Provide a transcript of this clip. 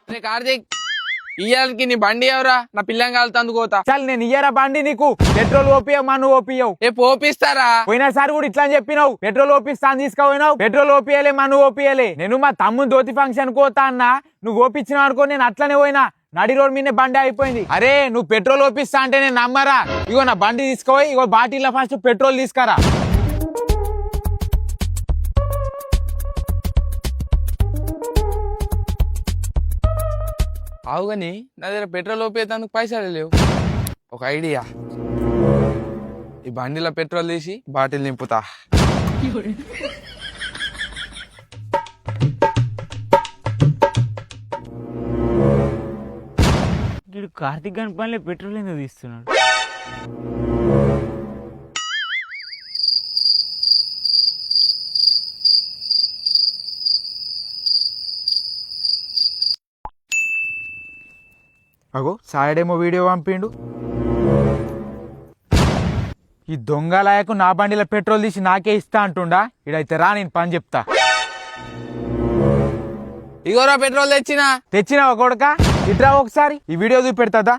అరే కార్తీక్ ఇయ్యాలకి నీ బండి ఎవరా నా పిల్లం కాలుతందుకు పోతా. చల్ నేను ఇయ్యరా బండి నీకు. పెట్రోల్ ఓపియమ్మా, నువ్వు ఓపియవు. ఏ పోపిస్తారా? పోయినసారి కూడా ఇట్లా అని చెప్పినావు. పెట్రోల్ ఓపిస్తా అని తీసుకుపోయినావు. పెట్రోల్ ఓపియలే, మా నువ్వు ఓపియలే. నేను మా తమ్ముడు ధోతి ఫంక్షన్ పోతా అన్నా, నువ్వు ఓపించినావు అనుకో, నేను అట్లనే పోయినా. నడి రోడ్ మీదే బండి అయిపోయింది. అరే నువ్వు పెట్రోల్ ఓపిస్తా అంటే నేను నమ్మరా. ఇగో నా బండి తీసుకోపోయి ఇగో బాటిల్లో ఫస్ట్ పెట్రోల్ తీసుకురా. అవుగాని నా దగ్గర పెట్రోల్ ఓపేతందుకు పైసలు లేవు. ఒక ఐడియా, ఈ బండిలో పెట్రోల్ తీసి బాటిల్ నింపుతా. వీడు కార్తీక్ గన్ పనిలో పెట్రోల్ ఎందుకు తీస్తున్నాడు? అగో సాయడేమో వీడియో పంపిండు. ఈ దొంగలాయకు నా బండిలో పెట్రోల్ తీసి నాకే ఇస్తా అంటుండా. ఇడైతే రా, నేను పని చెప్తా. ఇగోరా పెట్రోల్ తెచ్చినావా కొడక? ఇట్రా ఒకసారి ఈ వీడియో చూపెడతా.